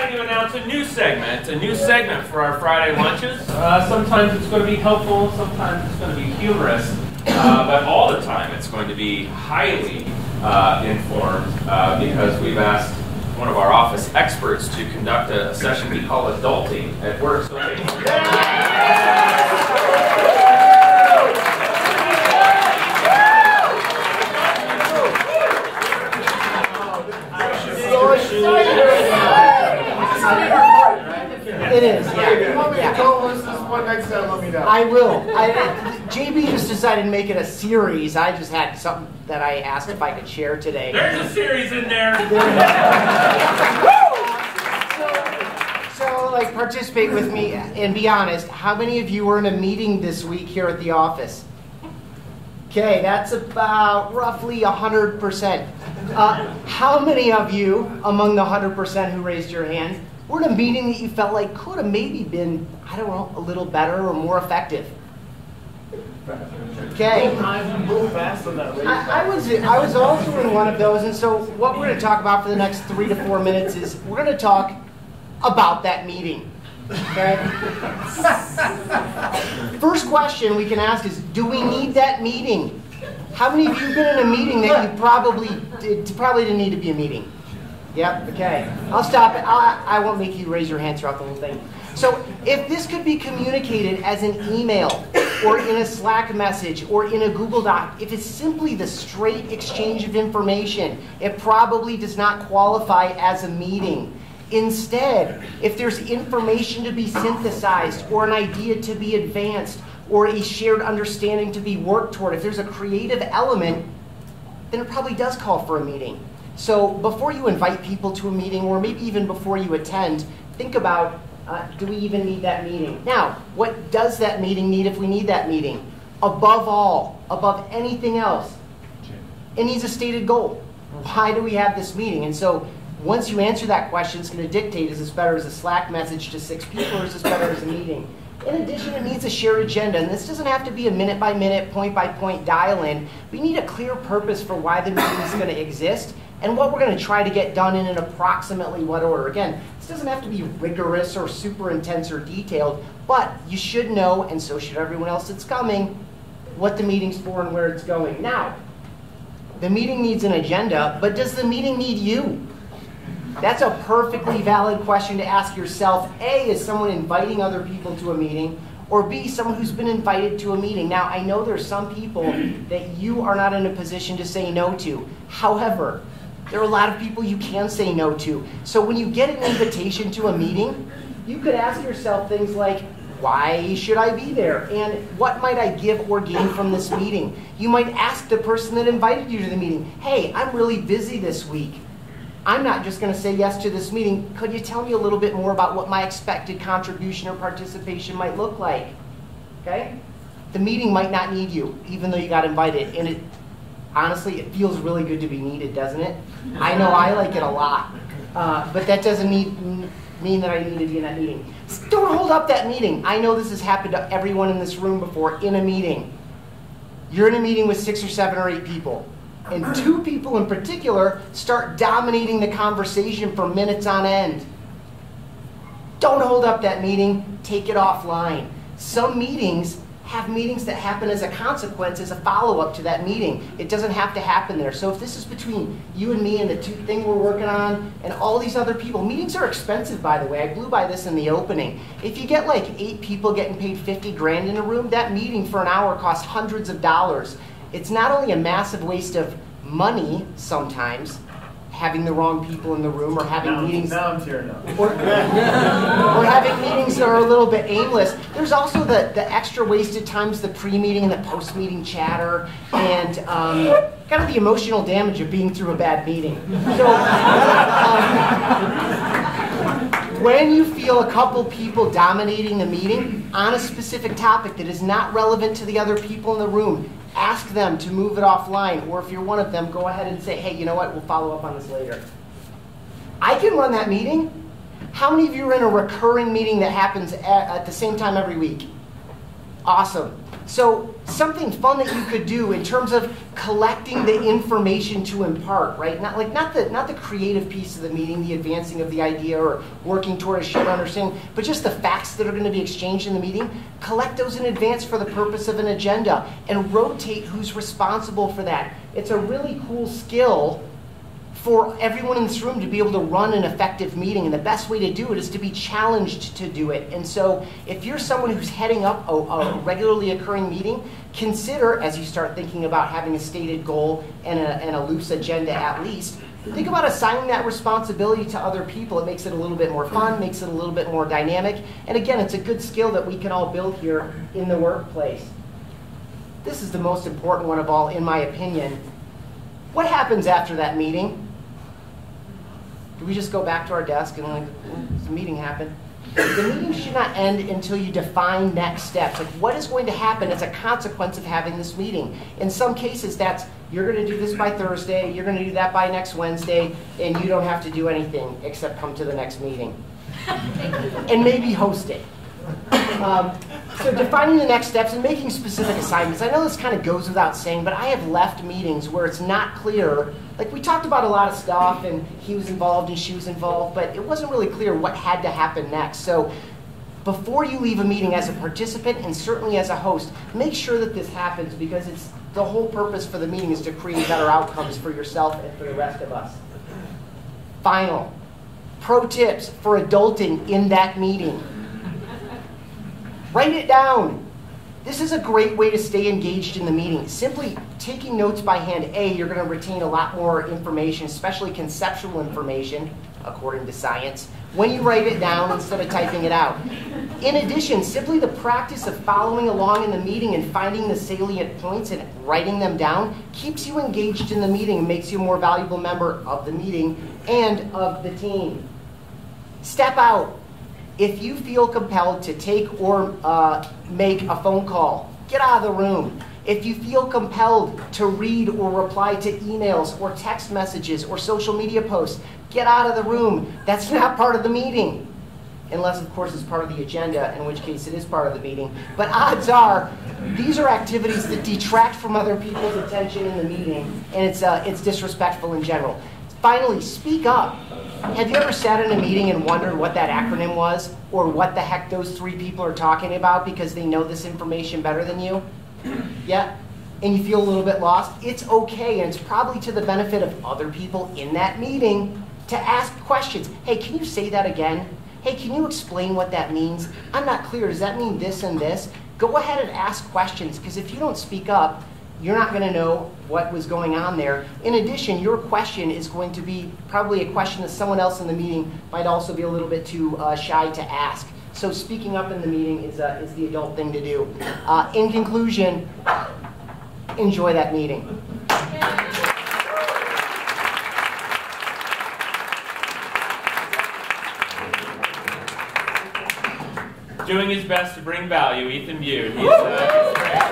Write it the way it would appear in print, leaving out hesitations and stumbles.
excited to announce a new segment for our Friday lunches. Sometimes it's going to be helpful, sometimes it's going to be humorous, but all the time it's going to be highly informed because we've asked one of our office experts to conduct a session we call Adulting at Work. So it is, yeah. I will. JB just decided to make it a series. I just had something that I asked if I could share today. There's a series in there. So, like, participate with me and be honest. How many of you were in a meeting this week here at the office? Okay, that's about roughly 100%. How many of you, among the 100% who raised your hand, were in a meeting that you felt like could have maybe been, I don't know, a little better or more effective? Okay. I was also in one of those, and so what we're going to talk about for the next 3 to 4 minutes is we're going to talk about that meeting. Okay. First question we can ask is, do we need that meeting? How many of you have been in a meeting that you probably didn't need to be a meeting? Yep, okay. I'll stop it. I won't make you raise your hand throughout the whole thing. So if this could be communicated as an email or in a Slack message or in a Google Doc, if it's simply the straight exchange of information, it probably does not qualify as a meeting. Instead, if there's information to be synthesized or an idea to be advanced or a shared understanding to be worked toward, if there's a creative element, then it probably does call for a meeting. So before you invite people to a meeting, or maybe even before you attend, think about, do we even need that meeting? Now, what does that meeting need if we need that meeting? Above all, above anything else, it needs a stated goal. Why do we have this meeting? And so once you answer that question, it's going to dictate, is this better as a Slack message to 6 people, or is this better as a meeting? In addition, it needs a shared agenda, and this doesn't have to be a minute-by-minute, point-by-point dial-in. We need a clear purpose for why the meeting is going to exist, and what we're going to try to get done in an approximately what order. Again, this doesn't have to be rigorous or super intense or detailed, but you should know, and so should everyone else that's coming, what the meeting's for and where it's going. Now, the meeting needs an agenda, but does the meeting need you? That's a perfectly valid question to ask yourself. A, is someone inviting other people to a meeting? Or B, someone who's been invited to a meeting. Now, I know there's some people that you are not in a position to say no to. However, there are a lot of people you can say no to. So when you get an invitation to a meeting, you could ask yourself things like, why should I be there? And what might I give or gain from this meeting? You might ask the person that invited you to the meeting, hey, I'm really busy this week. I'm not just going to say yes to this meeting. Could you tell me a little bit more about what my expected contribution or participation might look like? Okay? The meeting might not need you, even though you got invited. And honestly, it feels really good to be needed, doesn't it? I know I like it a lot. But that doesn't mean that I need to be in that meeting. Don't hold up that meeting. I know this has happened to everyone in this room before in a meeting. You're in a meeting with 6 or 7 or 8 people. And 2 people in particular start dominating the conversation for minutes on end. Don't hold up that meeting. Take it offline. Some meetings have meetings that happen as a consequence, as a follow-up to that meeting. It doesn't have to happen there. So if this is between you and me and the thing we're working on and all these other people, meetings are expensive, by the way. I blew by this in the opening. If you get like 8 people getting paid 50 grand in a room, that meeting for an hour costs hundreds of dollars. It's not only a massive waste of money sometimes, having the wrong people in the room, or having meetings or having meetings that are a little bit aimless. There's also the extra wasted times, the pre-meeting and the post-meeting chatter, and kind of the emotional damage of being through a bad meeting. So when you feel a couple people dominating the meeting on a specific topic that is not relevant to the other people in the room, ask them to move it offline, or if you're one of them, go ahead and say, hey, you know what, we'll follow up on this later. I can run that meeting. How many of you are in a recurring meeting that happens at the same time every week? Awesome. So something fun that you could do in terms of collecting the information to impart, right? Not the creative piece of the meeting, the advancing of the idea or working toward a shared understanding, but just the facts that are going to be exchanged in the meeting. Collect those in advance for the purpose of an agenda and rotate who's responsible for that. It's a really cool skill for everyone in this room to be able to run an effective meeting, and the best way to do it is to be challenged to do it. And so if you're someone who's heading up a regularly occurring meeting, consider, as you start thinking about having a stated goal and a loose agenda at least, think about assigning that responsibility to other people. It makes it a little bit more fun, makes it a little bit more dynamic, and again, it's a good skill that we can all build here in the workplace. This is the most important one of all, in my opinion. What happens after that meeting? Do we just go back to our desk and like, the meeting happened? The meeting should not end until you define next steps. Like, what is going to happen as a consequence of having this meeting? In some cases, that's you're going to do this by Thursday, you're going to do that by next Wednesday, and you don't have to do anything except come to the next meeting. And maybe host it. So defining the next steps and making specific assignments. I know this kind of goes without saying, but I have left meetings where it's not clear. Like, we talked about a lot of stuff, and he was involved and she was involved, but it wasn't really clear what had to happen next. So before you leave a meeting as a participant, and certainly as a host, make sure that this happens, because it's the whole purpose for the meeting is to create better outcomes for yourself and for the rest of us. Final, pro tips for adulting in that meeting. Write it down. This is a great way to stay engaged in the meeting. Simply taking notes by hand, you're going to retain a lot more information, especially conceptual information, according to science, when you write it down instead of typing it out. In addition, simply the practice of following along in the meeting and finding the salient points and writing them down keeps you engaged in the meeting and makes you a more valuable member of the meeting and of the team. Step out. If you feel compelled to take or make a phone call, get out of the room. If you feel compelled to read or reply to emails or text messages or social media posts, get out of the room. That's not part of the meeting. Unless, of course, it's part of the agenda, in which case it is part of the meeting. But odds are, these are activities that detract from other people's attention in the meeting, and it's disrespectful in general. Finally, speak up. Have you ever sat in a meeting and wondered what that acronym was, or what the heck those three people are talking about because they know this information better than you? Yeah? And you feel a little bit lost? It's okay, and it's probably to the benefit of other people in that meeting to ask questions. Hey, can you say that again? Hey, can you explain what that means? I'm not clear. Does that mean this and this? Go ahead and ask questions, because if you don't speak up, you're not going to know what was going on there. In addition, your question is going to be probably a question that someone else in the meeting might also be a little bit too shy to ask. So speaking up in the meeting is the adult thing to do. In conclusion, enjoy that meeting. Doing his best to bring value, Ethan Beute. He's great.